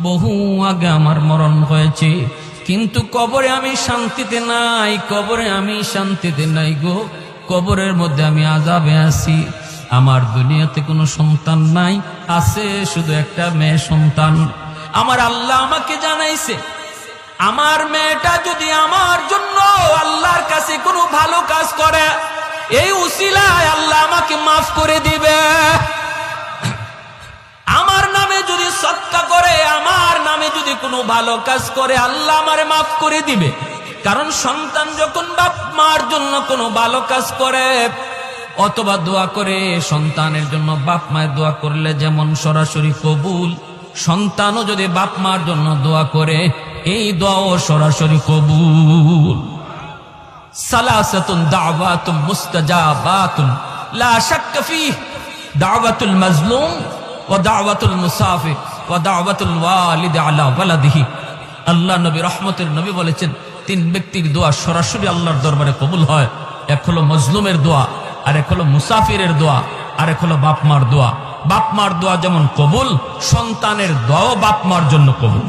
বহু আগে আমার মরণ হয়েছে, কিন্তু কবরে আমি শান্তিতে নাই, কবরে আমি শান্তিতে নাই গো, কবরের মধ্যে আমি আযাবে আছি। আমার দুনিয়াতে কোনো সন্তান নাই, আছে শুধু একটা মেয়ে সন্তান। আমার আল্লাহ আমাকে জানাইছে, আমার মেয়েটা যদি আমার জন্য আল্লাহর কাছে কোনো ভালো কাজ করে, এই উসিলায় আল্লাহ আমাকে মাফ করে দিবে। আমার নামে যদি সদকা করে, আমার নামে যদি কোনো ভালো কাজ করে, আল্লাহ আমারে মাফ করে দিবে। কারণ সন্তান যখন বাপ মার জন্য কোনো ভালো কাজ করে অথবা দোয়া করে, সন্তানের জন্য বাপ মায়ের দোয়া করলে যেমন সরাসরি কবুল, সন্তানও যদি বাপ মার জন্য দোয়া করে এই দোয়াও সরাসরি কবুল। সালাসাতুন দাওয়াতুন মুস্তাজাবাতুন লা শাক্কা ফীহ, দাওয়াতুল মাজলুম ওয়া দাওয়াতুল মুসাফির ওয়া দাওয়াতুল ওয়ালিদ আলা ওয়ালাদিহি। আল্লাহ নবী রহমতের নবী বলেছেন, তিন ব্যক্তির দোয়া সরাসরি আল্লাহর দরবারে কবুল হয়। এক হলো মজলুমের দোয়া, আর এক হলো মুসাফিরের দোয়া, আর এক হলো বাপ মার দোয়া। বাপ মার দোয়া যেমন কবুল, সন্তানের দোয়াও বাপ মার জন্য কবুল।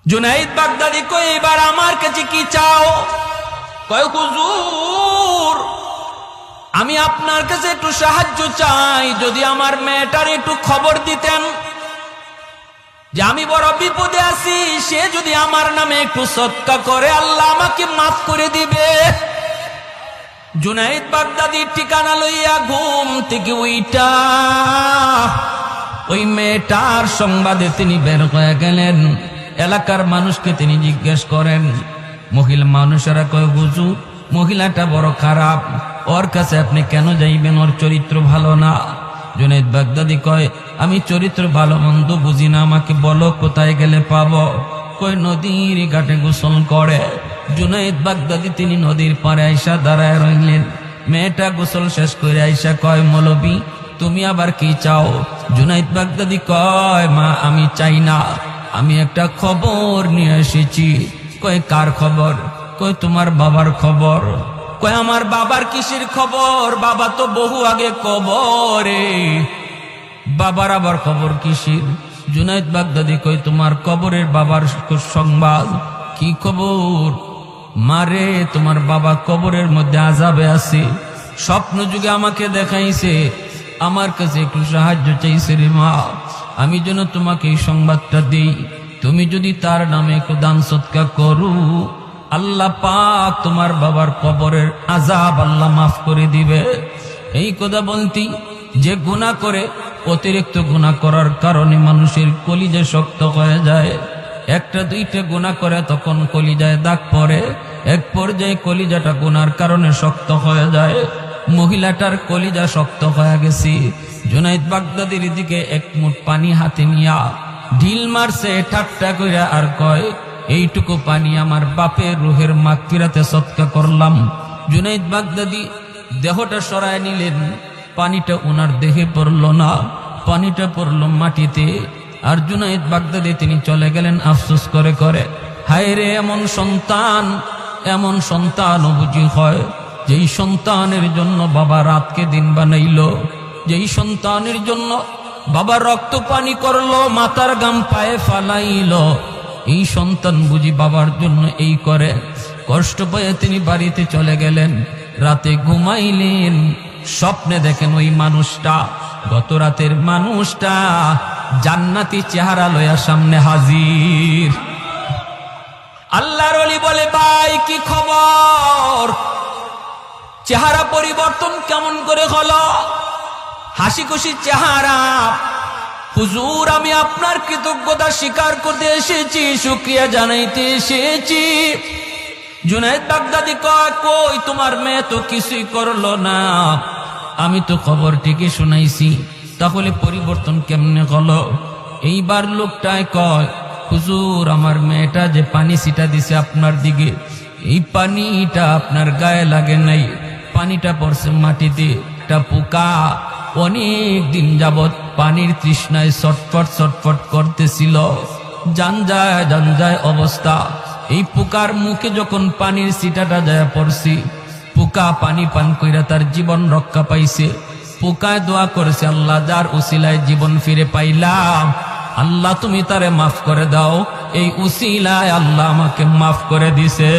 জুনাইদ বাগদাদি কই, এবার আমার কাছে কি চাও? কয় হুজুর, আমি আপনার কাছে একটু সাহায্য চাই, যদি আমার মেয়েটার একটু খবর দিতেন যে আমি বড় বিপদে আছি, সে যদি আমার নামে একটু সদকা করে আল্লাহ আমাকে মাফ করে দিবে। জুনাইদ বাগদাদির ঠিকানা লইয়া ঘুম থেকে উইটা ওই মেয়েটার সংবাদে তিনি বের হয়ে গেলেন। এলাকার মানুষকে তিনি জিজ্ঞেস করেন, মহিলা মানুষেরা কয় হুজুর, মহিলাটা বড় খারাপ, ওর কাছে আপনি কেন যাইবেন? ওর চরিত্র ভালো না। জুনাইদ বাগদাদি কয়, আমি চরিত্র ভালো মন্দ বুঝি না, আমাকে বলো কোথায় গেলে পাবো। কয় নদীর ঘাটে গোসল করে। জুনাইদ বাগদাদি তিনি নদীর পাড়ে আইসা দাঁড়ায় রইলেন। মেয়েটা গোসল শেষ করে আইসা কয়, মৌলবী তুমি আবার কি চাও? জুনাইদ বাগদাদি কয়, মা আমি চাই না, আমি একটা খবর নিয়ে এসেছি। কয় কার খবর? কয় তোমার বাবার খবর। কয় আমার বাবার কিসের খবর? বাবা তো বহু আগে কবরে। বাবার আবার খবর কিসের? জুনাইদ বাগদাদি কয় তোমার কবরের বাবার সংবাদ। কি খবর? মারে তোমার বাবা কবরের মধ্যে আযাবে আছে, স্বপ্ন যুগে আমাকে দেখাইছে, আমার কাছে একটু সাহায্য চাইছে রে মা, আমি যেন তোমাকে এই সংবাদটা দিই। তুমি যদি তার নামে একটু দান সদকা করো, আল্লাহ পাক তোমার বাবার কবরের আযাব আল্লাহ মাফ করে দিবে। এই কথা বলতি যে গুনাহ করে, অতিরিক্ত গুনাহ করার কারণে মানুষের কলিজা শক্ত হয়ে যায়। একটা দুইটা গুনাহ করে তখন কলিজায় দাগ পড়ে, এক পর্যায়ে কলিজাটা গুনার কারণে শক্ত হয়ে যায়। মহিলাটার কলিজা শক্ত হয়ে গেছে। জুনাইদ বাগদাদির দিকে এক মুঠ পানি হাতে নিয়া ঢিল মারছে ঠাট্টা কইরা, আর কয় এইটুকু পানি আমার বাপের রুহের মাগফিরাতে সদকা করলাম। জুনাইদ বাগদাদি দেহটা সরায় নিলেন, পানিটা ওনার দেহে পড়ল না, পানিটা পড়ল মাটিতে। আর জুনাইদ বাগদাদি তিনি চলে গেলেন আফসোস করে করে, হায় রে এমন সন্তান বুঝি হয় যেই সন্তানের জন্য বাবা রাতকে দিন বানাইল, যেই সন্তানের জন্য বাবা রক্ত পানি করলো, মাথার গাম পায়ে ফালাইল, এই সন্তান বুঝি বাবার জন্য এই করে। কষ্ট পেয়ে তিনি বাড়িতে চলে গেলেন। রাতে ঘুমাইলেন, স্বপ্নে দেখেন ওই মানুষটা, গত রাতের মানুষটা জান্নাতি চেহারা লয়া সামনে হাজির। আল্লাহর ওলি বলে, ভাই কি খবর? চেহারা পরিবর্তন কেমন করে হলো? হাসি খুশি চেহারা। হুজুর আমি আপনার কৃতজ্ঞতা স্বীকার করতে এসেছি, শুকরিয়া জানাইতে এসেছি। জুনাইদ বাগদাদি কয়, কই তোমার মেয়ে তো কিছুই করলো না, আমি তো খবর ঠিকই শোনাইছি, তাহলে পরিবর্তন কেমনে হলো? এইবার লোকটায় কয়, হুজুর আমার মেয়েটা যে পানি ছিটা দিছে আপনার দিকে, এই পানিটা আপনার গায়ে লাগে নাই, পানিটা পড়ছে মাটিতে। একটা পোকা অনেক দিন যাবৎ পানির তৃষ্ণায় ছটফট করতেছিল, জানজায় অবস্থা। এই পোকার মুখে যখন পানির ছিটাটা যায় পড়ছি, পোকা পানি পান কইরা তার জীবন রক্ষা পাইছে। পোকায় দোয়া করেছে, আল্লাহ যার উসিলায় জীবন ফিরে পাইলাম, আল্লাহ তুমি তারে মাফ করে দাও, এই উসিলায় আল্লাহ আমাকে মাফ করে দিছে।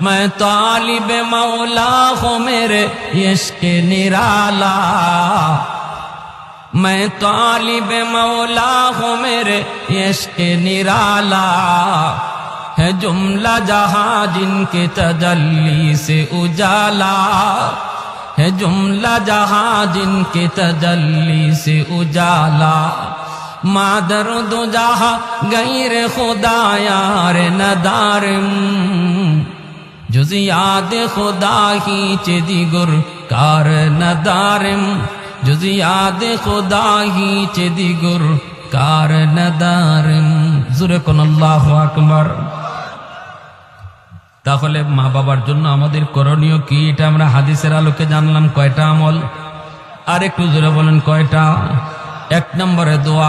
मैं तालिब मौला हो मेरे इश्क निराला, मैं तालिब मौला हो मेरे इश्क निराला, है जुमला जहां जिनके तजल्ली से उजाला, है जुमला जहां जिनके तजल्ली से उजाला, मादर दो जहां गैर खुदा यार नदारम, जुज़ याद खुदा ही चेदिगुर कार नदारम, जुज़ याद खुदा ही चेदिगुर कार नदारम। जुरे कोन আল্লাহু আকবার। তাহলে মা বাবার জন্য আমাদের করণীয় কি, এটা আমরা হাদিসের আলোকে জানলাম। কয়টা আমল? আর একটু জোরে বলেন কয়টা? 1 নম্বরে দোয়া।